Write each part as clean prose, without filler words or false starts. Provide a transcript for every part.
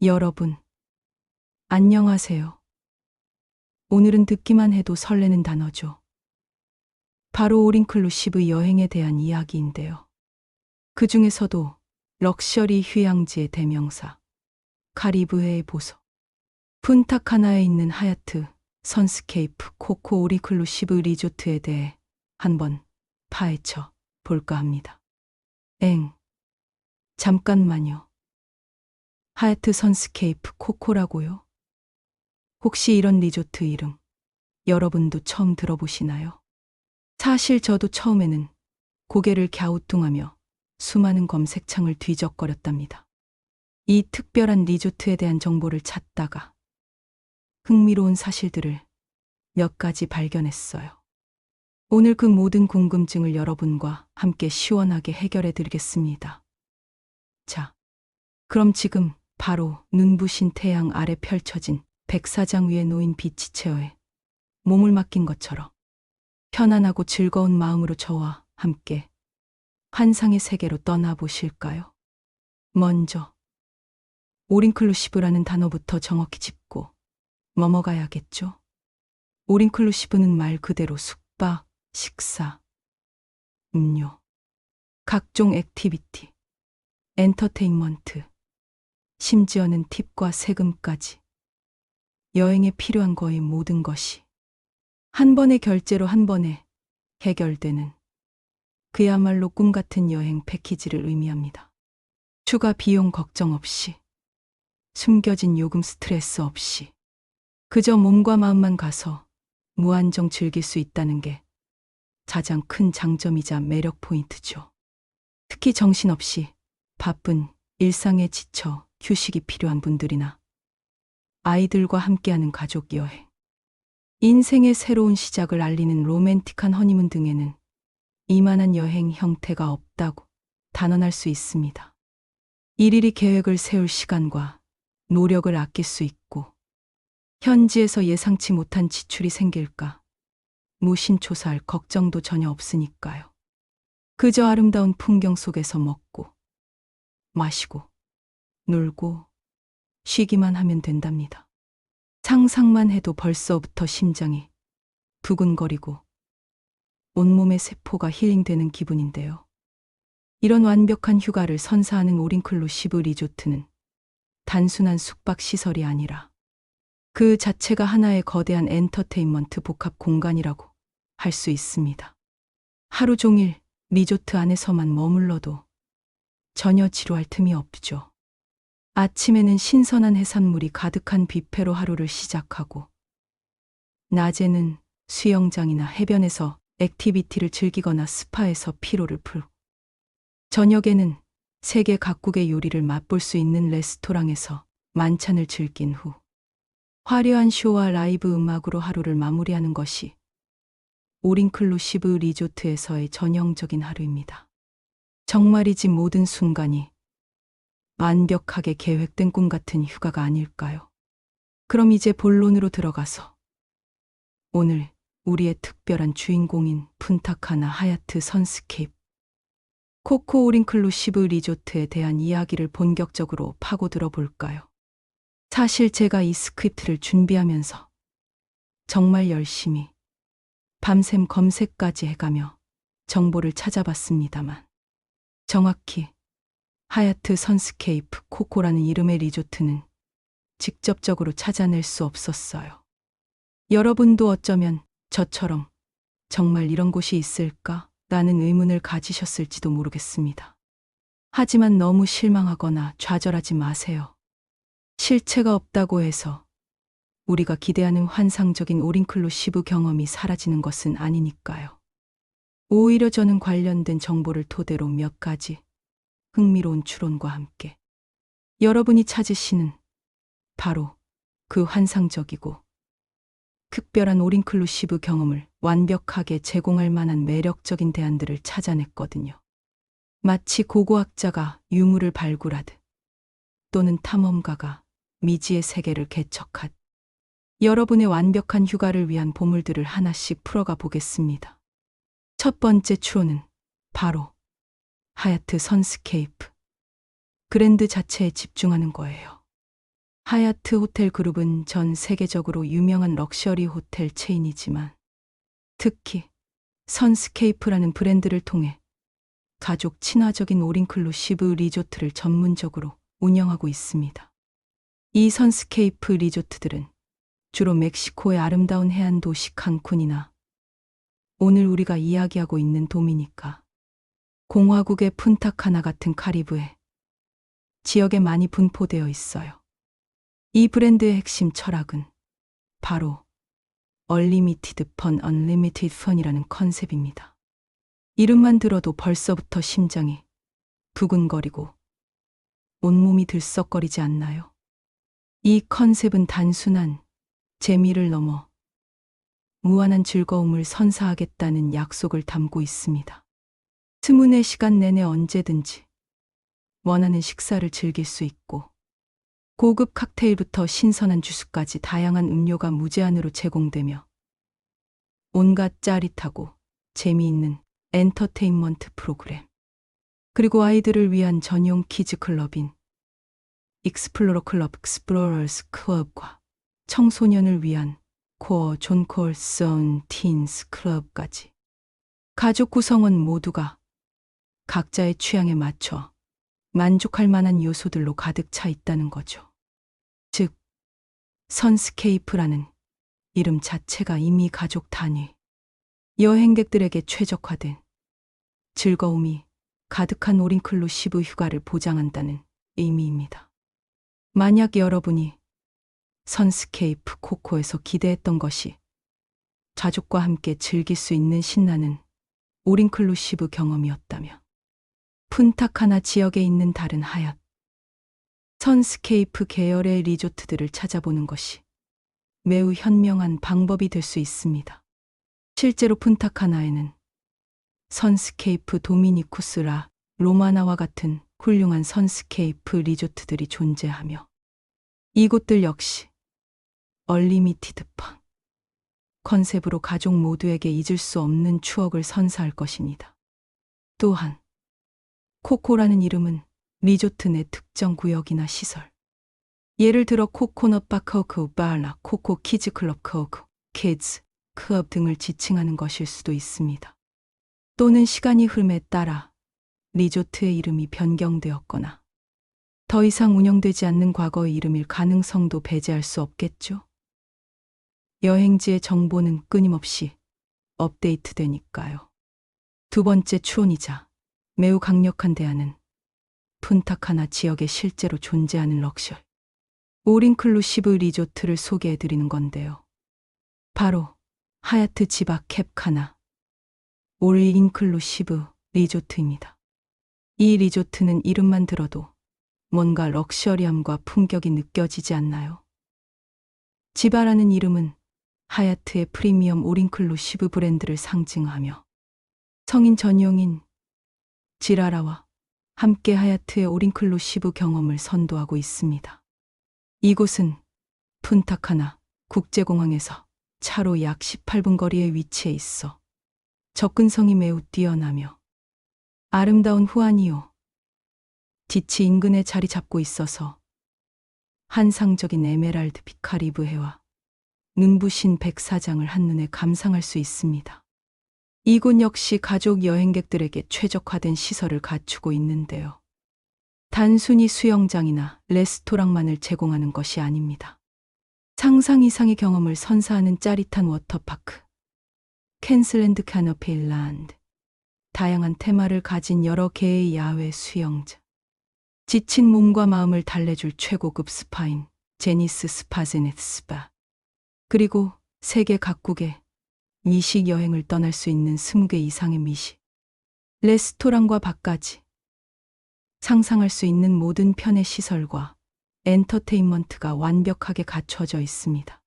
여러분, 안녕하세요. 오늘은 듣기만 해도 설레는 단어죠. 바로 올인클루시브 여행에 대한 이야기인데요. 그 중에서도 럭셔리 휴양지의 대명사, 카리브해의 보석, 푼타카나에 있는 하얏트 선스케이프 코코 올인클루시브 리조트에 대해 한번 파헤쳐 볼까 합니다. 잠깐만요. 하얏트 선스케이프 코코라고요? 혹시 이런 리조트 이름 여러분도 처음 들어보시나요? 사실 저도 처음에는 고개를 갸우뚱하며 수많은 검색창을 뒤적거렸답니다. 이 특별한 리조트에 대한 정보를 찾다가 흥미로운 사실들을 몇 가지 발견했어요. 오늘 그 모든 궁금증을 여러분과 함께 시원하게 해결해 드리겠습니다. 자, 그럼 지금 바로 눈부신 태양 아래 펼쳐진 백사장 위에 놓인 비치 체어에 몸을 맡긴 것처럼 편안하고 즐거운 마음으로 저와 함께 환상의 세계로 떠나보실까요? 먼저 올인클루시브라는 단어부터 정확히 짚고 넘어가야겠죠? 올인클루시브는 말 그대로 숙박, 식사, 음료, 각종 액티비티, 엔터테인먼트, 심지어는 팁과 세금까지 여행에 필요한 거의 모든 것이 한 번의 결제로 한 번에 해결되는 그야말로 꿈 같은 여행 패키지를 의미합니다. 추가 비용 걱정 없이, 숨겨진 요금 스트레스 없이, 그저 몸과 마음만 가서 무한정 즐길 수 있다는 게 가장 큰 장점이자 매력 포인트죠. 특히 정신없이 바쁜 일상에 지쳐 휴식이 필요한 분들이나 아이들과 함께하는 가족 여행, 인생의 새로운 시작을 알리는 로맨틱한 허니문 등에는 이만한 여행 형태가 없다고 단언할 수 있습니다. 일일이 계획을 세울 시간과 노력을 아낄 수 있고 현지에서 예상치 못한 지출이 생길까 무심초사할 걱정도 전혀 없으니까요. 그저 아름다운 풍경 속에서 먹고 마시고 놀고 쉬기만 하면 된답니다. 상상만 해도 벌써부터 심장이 두근거리고 온몸의 세포가 힐링되는 기분인데요. 이런 완벽한 휴가를 선사하는 올인클루시브 리조트는 단순한 숙박 시설이 아니라 그 자체가 하나의 거대한 엔터테인먼트 복합 공간이라고 할 수 있습니다. 하루 종일 리조트 안에서만 머물러도 전혀 지루할 틈이 없죠. 아침에는 신선한 해산물이 가득한 뷔페로 하루를 시작하고 낮에는 수영장이나 해변에서 액티비티를 즐기거나 스파에서 피로를 풀고 저녁에는 세계 각국의 요리를 맛볼 수 있는 레스토랑에서 만찬을 즐긴 후 화려한 쇼와 라이브 음악으로 하루를 마무리하는 것이 올인클루시브 리조트에서의 전형적인 하루입니다. 정말이지 모든 순간이 완벽하게 계획된 꿈 같은 휴가가 아닐까요? 그럼 이제 본론으로 들어가서 오늘 우리의 특별한 주인공인 푼타카나 하얏트 선스케이프 코코 올인클루시브 리조트에 대한 이야기를 본격적으로 파고들어 볼까요? 사실 제가 이 스크립트를 준비하면서 정말 열심히 밤샘 검색까지 해가며 정보를 찾아봤습니다만 정확히 하얏트 선스케이프 코코라는 이름의 리조트는 직접적으로 찾아낼 수 없었어요. 여러분도 어쩌면 저처럼 정말 이런 곳이 있을까? 라는 의문을 가지셨을지도 모르겠습니다. 하지만 너무 실망하거나 좌절하지 마세요. 실체가 없다고 해서 우리가 기대하는 환상적인 올인클루시브 경험이 사라지는 것은 아니니까요. 오히려 저는 관련된 정보를 토대로 몇 가지 흥미로운 추론과 함께 여러분이 찾으시는 바로 그 환상적이고 특별한 올인클루시브 경험을 완벽하게 제공할 만한 매력적인 대안들을 찾아냈거든요. 마치 고고학자가 유물을 발굴하듯 또는 탐험가가 미지의 세계를 개척하듯 여러분의 완벽한 휴가를 위한 보물들을 하나씩 풀어가 보겠습니다. 첫 번째 추론은 바로 하얏트 선스케이프 그랜드 자체에 집중하는 거예요. 하얏트 호텔 그룹은 전 세계적으로 유명한 럭셔리 호텔 체인이지만 특히 선스케이프라는 브랜드를 통해 가족 친화적인 올인클루시브 리조트를 전문적으로 운영하고 있습니다. 이 선스케이프 리조트들은 주로 멕시코의 아름다운 해안 도시 칸쿤이나 오늘 우리가 이야기하고 있는 도미니카, 공화국의 푼타카나 같은 카리브해 지역에 많이 분포되어 있어요. 이 브랜드의 핵심 철학은 바로 Unlimited Fun, Unlimited Fun이라는 컨셉입니다. 이름만 들어도 벌써부터 심장이 두근거리고 온몸이 들썩거리지 않나요? 이 컨셉은 단순한 재미를 넘어 무한한 즐거움을 선사하겠다는 약속을 담고 있습니다. 24시간 내내 언제든지 원하는 식사를 즐길 수 있고 고급 칵테일부터 신선한 주스까지 다양한 음료가 무제한으로 제공되며 온갖 짜릿하고 재미있는 엔터테인먼트 프로그램, 그리고 아이들을 위한 전용 키즈 클럽인 익스플로러 클럽, 익스플로러스 클럽과 청소년을 위한 코어 존 콜슨 틴스 클럽까지 가족 구성원 모두가 각자의 취향에 맞춰 만족할 만한 요소들로 가득 차 있다는 거죠. 즉, 선스케이프라는 이름 자체가 이미 가족 단위, 여행객들에게 최적화된 즐거움이 가득한 올인클루시브 휴가를 보장한다는 의미입니다. 만약 여러분이 선스케이프 코코에서 기대했던 것이 가족과 함께 즐길 수 있는 신나는 올인클루시브 경험이었다면 푼타카나 지역에 있는 다른 하얏 선스케이프 계열의 리조트들을 찾아보는 것이 매우 현명한 방법이 될 수 있습니다. 실제로 푼타카나에는 선스케이프 도미니쿠스라 로마나와 같은 훌륭한 선스케이프 리조트들이 존재하며 이곳들 역시 얼리미티드 팡 컨셉으로 가족 모두에게 잊을 수 없는 추억을 선사할 것입니다. 또한 코코라는 이름은 리조트 내 특정 구역이나 시설, 예를 들어 코코넛 바 코코 바라, 코코 키즈 클럽 코코 키즈 클럽 등을 지칭하는 것일 수도 있습니다. 또는 시간이 흐름에 따라 리조트의 이름이 변경되었거나 더 이상 운영되지 않는 과거의 이름일 가능성도 배제할 수 없겠죠. 여행지의 정보는 끊임없이 업데이트되니까요. 두 번째 추론이자 매우 강력한 대안은 푼타카나 지역에 실제로 존재하는 럭셔리 올인클루시브 리조트를 소개해드리는 건데요. 바로 하얏트 지바 캡카나 올인클루시브 리조트입니다. 이 리조트는 이름만 들어도 뭔가 럭셔리함과 품격이 느껴지지 않나요? 지바라는 이름은 하얏트의 프리미엄 올인클루시브 브랜드를 상징하며 성인 전용인 지라라와 함께 하얏트의 올인클루시브 경험을 선도하고 있습니다. 이곳은 푼타카나 국제공항에서 차로 약 18분 거리에 위치해 있어 접근성이 매우 뛰어나며 아름다운 후아니오 디치 인근에 자리 잡고 있어서 환상적인 에메랄드 빛 카리브해와 눈부신 백사장을 한눈에 감상할 수 있습니다. 이곳 역시 가족 여행객들에게 최적화된 시설을 갖추고 있는데요. 단순히 수영장이나 레스토랑만을 제공하는 것이 아닙니다. 상상 이상의 경험을 선사하는 짜릿한 워터파크, 캔슬랜드 카노필란드, 다양한 테마를 가진 여러 개의 야외 수영장, 지친 몸과 마음을 달래줄 최고급 스파인 제니스 스파제넷 스파, 그리고 세계 각국의 미식 여행을 떠날 수 있는 20개 이상의 미식, 레스토랑과 밥까지 상상할 수 있는 모든 편의 시설과 엔터테인먼트가 완벽하게 갖춰져 있습니다.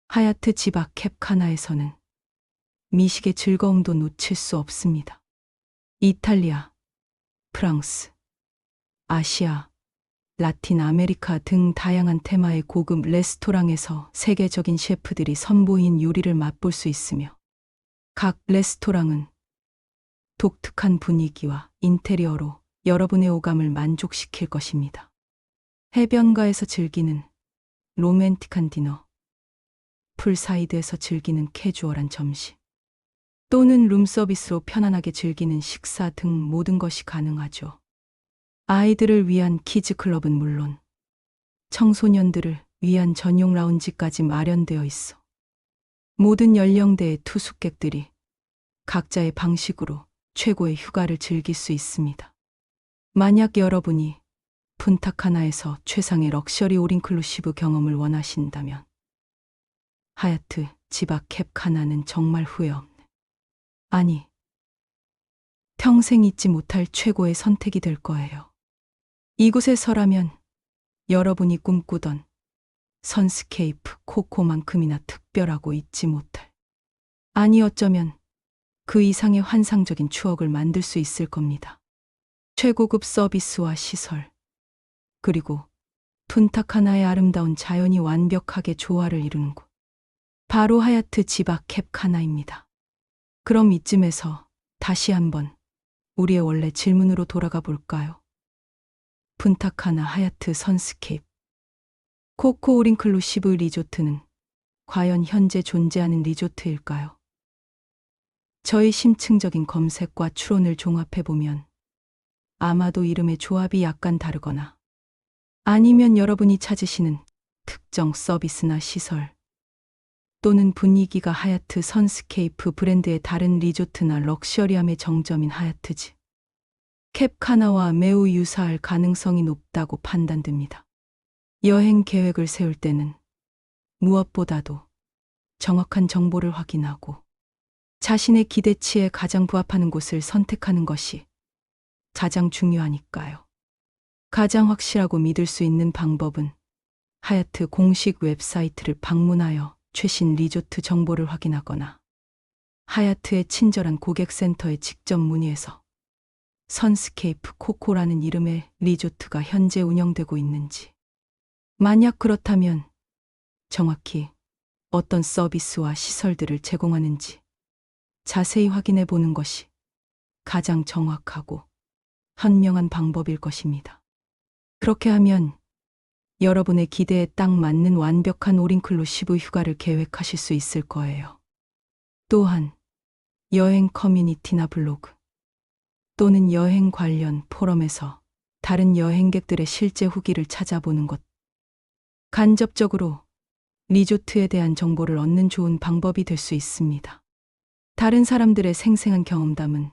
하얏트 지바 캡카나에서는 미식의 즐거움도 놓칠 수 없습니다. 이탈리아, 프랑스, 아시아, 라틴 아메리카 등 다양한 테마의 고급 레스토랑에서 세계적인 셰프들이 선보인 요리를 맛볼 수 있으며 각 레스토랑은 독특한 분위기와 인테리어로 여러분의 오감을 만족시킬 것입니다. 해변가에서 즐기는 로맨틱한 디너, 풀사이드에서 즐기는 캐주얼한 점심, 또는 룸서비스로 편안하게 즐기는 식사 등 모든 것이 가능하죠. 아이들을 위한 키즈클럽은 물론 청소년들을 위한 전용 라운지까지 마련되어 있어 모든 연령대의 투숙객들이 각자의 방식으로 최고의 휴가를 즐길 수 있습니다. 만약 여러분이 푼타카나에서 최상의 럭셔리 올인클루시브 경험을 원하신다면 하얏트 지바 캡 카나는 정말 후회 없네. 아니, 평생 잊지 못할 최고의 선택이 될 거예요. 이곳에서라면 여러분이 꿈꾸던 선스케이프 코코만큼이나 특별하고 잊지 못할, 아니 어쩌면 그 이상의 환상적인 추억을 만들 수 있을 겁니다. 최고급 서비스와 시설, 그리고 푼타카나의 아름다운 자연이 완벽하게 조화를 이루는 곳, 바로 하얏트 지바 캡 카나입니다. 그럼 이쯤에서 다시 한번 우리의 원래 질문으로 돌아가 볼까요? 푼타카나 하얏트 선스케이프 코코 올인클루시브 리조트는 과연 현재 존재하는 리조트일까요? 저희 심층적인 검색과 추론을 종합해보면 아마도 이름의 조합이 약간 다르거나 아니면 여러분이 찾으시는 특정 서비스나 시설 또는 분위기가 하얏트 선스케이프 브랜드의 다른 리조트나 럭셔리함의 정점인 하얏트지 캡 카나와 매우 유사할 가능성이 높다고 판단됩니다. 여행 계획을 세울 때는 무엇보다도 정확한 정보를 확인하고 자신의 기대치에 가장 부합하는 곳을 선택하는 것이 가장 중요하니까요. 가장 확실하고 믿을 수 있는 방법은 하얏트 공식 웹사이트를 방문하여 최신 리조트 정보를 확인하거나 하얏트의 친절한 고객센터에 직접 문의해서 선스케이프 코코라는 이름의 리조트가 현재 운영되고 있는지, 만약 그렇다면 정확히 어떤 서비스와 시설들을 제공하는지 자세히 확인해 보는 것이 가장 정확하고 현명한 방법일 것입니다. 그렇게 하면 여러분의 기대에 딱 맞는 완벽한 올인클루시브 휴가를 계획하실 수 있을 거예요. 또한 여행 커뮤니티나 블로그 또는 여행 관련 포럼에서 다른 여행객들의 실제 후기를 찾아보는 것, 간접적으로 리조트에 대한 정보를 얻는 좋은 방법이 될 수 있습니다. 다른 사람들의 생생한 경험담은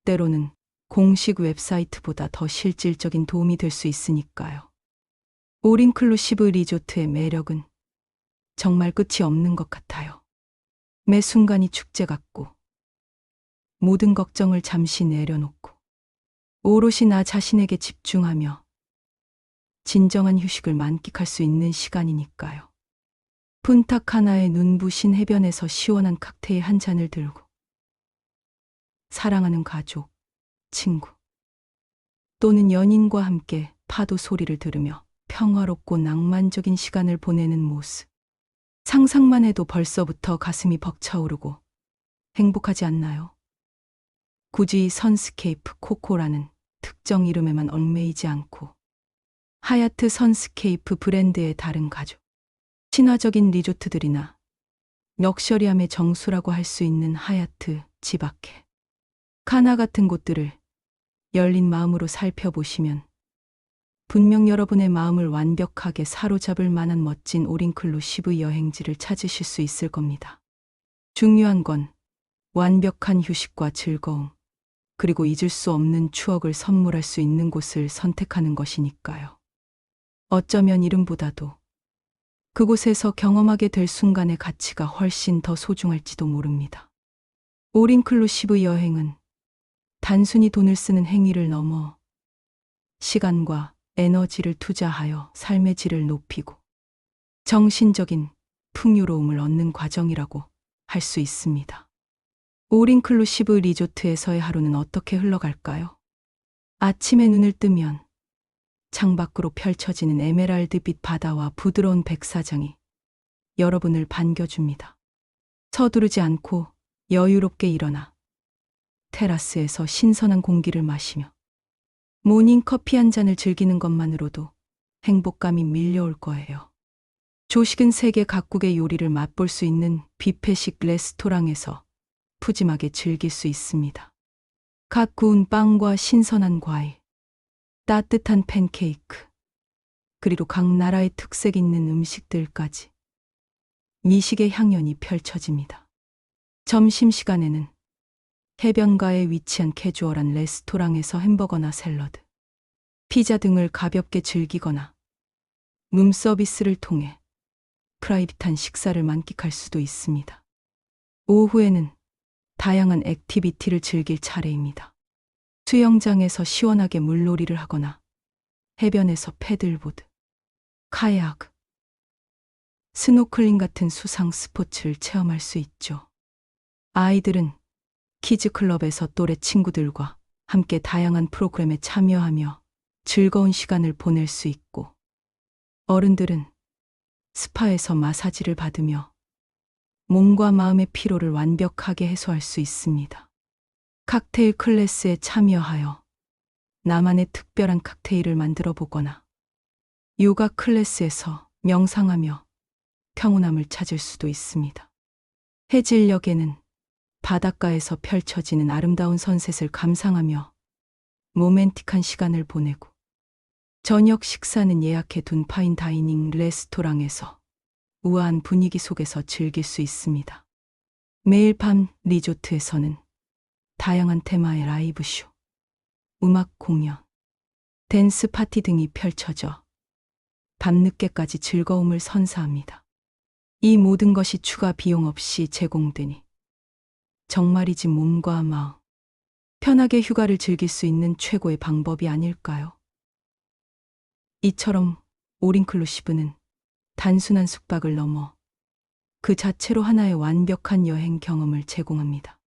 때로는 공식 웹사이트보다 더 실질적인 도움이 될 수 있으니까요. 올인클루시브 리조트의 매력은 정말 끝이 없는 것 같아요. 매 순간이 축제 같고 모든 걱정을 잠시 내려놓고 오롯이 나 자신에게 집중하며 진정한 휴식을 만끽할 수 있는 시간이니까요. 푼타카나의 눈부신 해변에서 시원한 칵테일 한 잔을 들고 사랑하는 가족, 친구 또는 연인과 함께 파도 소리를 들으며 평화롭고 낭만적인 시간을 보내는 모습. 상상만 해도 벌써부터 가슴이 벅차오르고 행복하지 않나요? 굳이 선스케이프 코코라는 특정 이름에만 얽매이지 않고 하얏트 선스케이프 브랜드의 다른 가족, 친화적인 리조트들이나 럭셔리함의 정수라고 할 수 있는 하얏트 지바 캡 카나 같은 곳들을 열린 마음으로 살펴보시면 분명 여러분의 마음을 완벽하게 사로잡을 만한 멋진 올인클루시브 여행지를 찾으실 수 있을 겁니다. 중요한 건 완벽한 휴식과 즐거움, 그리고 잊을 수 없는 추억을 선물할 수 있는 곳을 선택하는 것이니까요. 어쩌면 이름보다도 그곳에서 경험하게 될 순간의 가치가 훨씬 더 소중할지도 모릅니다. 올인클루시브 여행은 단순히 돈을 쓰는 행위를 넘어 시간과 에너지를 투자하여 삶의 질을 높이고 정신적인 풍요로움을 얻는 과정이라고 할 수 있습니다. 올인클루시브 리조트에서의 하루는 어떻게 흘러갈까요? 아침에 눈을 뜨면 창밖으로 펼쳐지는 에메랄드빛 바다와 부드러운 백사장이 여러분을 반겨줍니다. 서두르지 않고 여유롭게 일어나 테라스에서 신선한 공기를 마시며 모닝 커피 한 잔을 즐기는 것만으로도 행복감이 밀려올 거예요. 조식은 세계 각국의 요리를 맛볼 수 있는 뷔페식 레스토랑에서 푸짐하게 즐길 수 있습니다. 각 구운 빵과 신선한 과일, 따뜻한 팬케이크, 그리고 각 나라의 특색 있는 음식들까지 미식의 향연이 펼쳐집니다. 점심시간에는 해변가에 위치한 캐주얼한 레스토랑에서 햄버거나 샐러드, 피자 등을 가볍게 즐기거나 룸서비스를 통해 프라이빗한 식사를 만끽할 수도 있습니다. 오후에는 다양한 액티비티를 즐길 차례입니다. 수영장에서 시원하게 물놀이를 하거나 해변에서 패들보드, 카약, 스노클링 같은 수상 스포츠를 체험할 수 있죠. 아이들은 키즈클럽에서 또래 친구들과 함께 다양한 프로그램에 참여하며 즐거운 시간을 보낼 수 있고, 어른들은 스파에서 마사지를 받으며 몸과 마음의 피로를 완벽하게 해소할 수 있습니다. 칵테일 클래스에 참여하여 나만의 특별한 칵테일을 만들어 보거나 요가 클래스에서 명상하며 평온함을 찾을 수도 있습니다. 해질녘에는 바닷가에서 펼쳐지는 아름다운 선셋을 감상하며 로맨틱한 시간을 보내고, 저녁 식사는 예약해둔 파인 다이닝 레스토랑에서 우아한 분위기 속에서 즐길 수 있습니다. 매일 밤 리조트에서는 다양한 테마의 라이브 쇼, 음악 공연, 댄스 파티 등이 펼쳐져 밤늦게까지 즐거움을 선사합니다. 이 모든 것이 추가 비용 없이 제공되니 정말이지 몸과 마음 편하게 휴가를 즐길 수 있는 최고의 방법이 아닐까요? 이처럼 올인클루시브는 단순한 숙박을 넘어 그 자체로 하나의 완벽한 여행 경험을 제공합니다.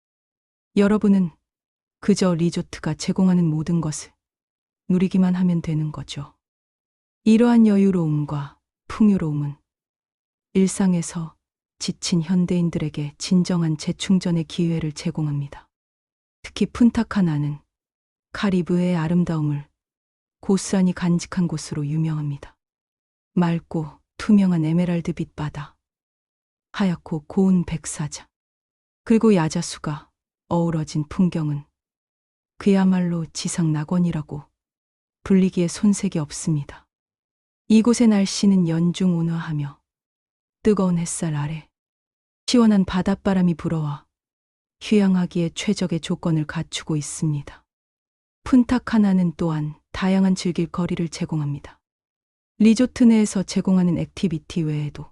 여러분은 그저 리조트가 제공하는 모든 것을 누리기만 하면 되는 거죠. 이러한 여유로움과 풍요로움은 일상에서 지친 현대인들에게 진정한 재충전의 기회를 제공합니다. 특히 푼타카나는 카리브해의 아름다움을 고스란히 간직한 곳으로 유명합니다. 맑고 투명한 에메랄드빛 바다, 하얗고 고운 백사장, 그리고 야자수가 어우러진 풍경은 그야말로 지상 낙원이라고 불리기에 손색이 없습니다. 이곳의 날씨는 연중 온화하며 뜨거운 햇살 아래 시원한 바닷바람이 불어와 휴양하기에 최적의 조건을 갖추고 있습니다. 푼타카나는 또한 다양한 즐길 거리를 제공합니다. 리조트 내에서 제공하는 액티비티 외에도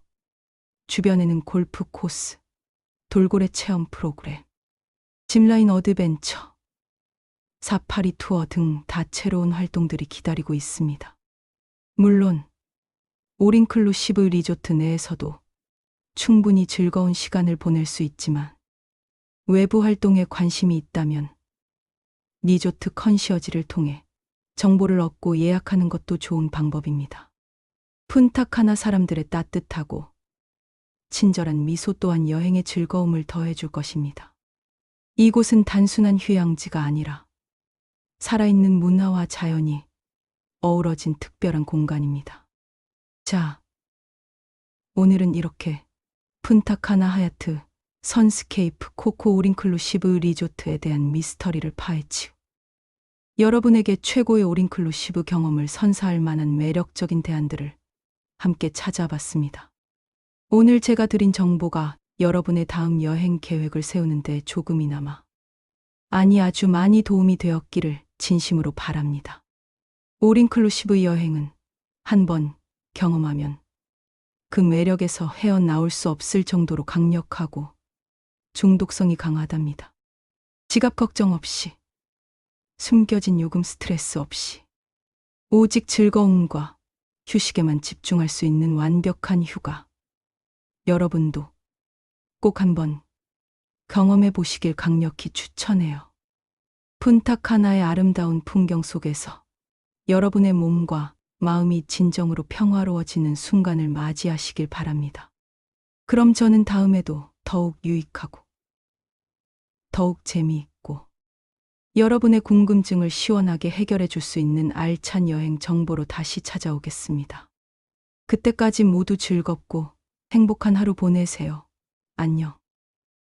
주변에는 골프 코스, 돌고래 체험 프로그램, 짚라인 어드벤처, 사파리 투어 등 다채로운 활동들이 기다리고 있습니다. 물론 올인클루시브 리조트 내에서도 충분히 즐거운 시간을 보낼 수 있지만, 외부 활동에 관심이 있다면 리조트 컨시어지를 통해 정보를 얻고 예약하는 것도 좋은 방법입니다. 푼타카나 사람들의 따뜻하고 친절한 미소 또한 여행의 즐거움을 더해줄 것입니다. 이곳은 단순한 휴양지가 아니라 살아있는 문화와 자연이 어우러진 특별한 공간입니다. 자, 오늘은 이렇게 푼타카나 하얏트 선스케이프 코코 올인클루시브 리조트에 대한 미스터리를 파헤치고 여러분에게 최고의 올인클루시브 경험을 선사할 만한 매력적인 대안들을 함께 찾아봤습니다. 오늘 제가 드린 정보가 여러분의 다음 여행 계획을 세우는 데 조금이나마, 아니 아주 많이 도움이 되었기를 진심으로 바랍니다. 올인클루시브 여행은 한번 경험하면 그 매력에서 헤어나올 수 없을 정도로 강력하고 중독성이 강하답니다. 지갑 걱정 없이, 숨겨진 요금 스트레스 없이, 오직 즐거움과 휴식에만 집중할 수 있는 완벽한 휴가. 여러분도 꼭 한번 경험해 보시길 강력히 추천해요. 푼타카나의 아름다운 풍경 속에서 여러분의 몸과 마음이 진정으로 평화로워지는 순간을 맞이하시길 바랍니다. 그럼 저는 다음에도 더욱 유익하고 더욱 재미있고 여러분의 궁금증을 시원하게 해결해 줄 수 있는 알찬 여행 정보로 다시 찾아오겠습니다. 그때까지 모두 즐겁고 행복한 하루 보내세요. 안녕.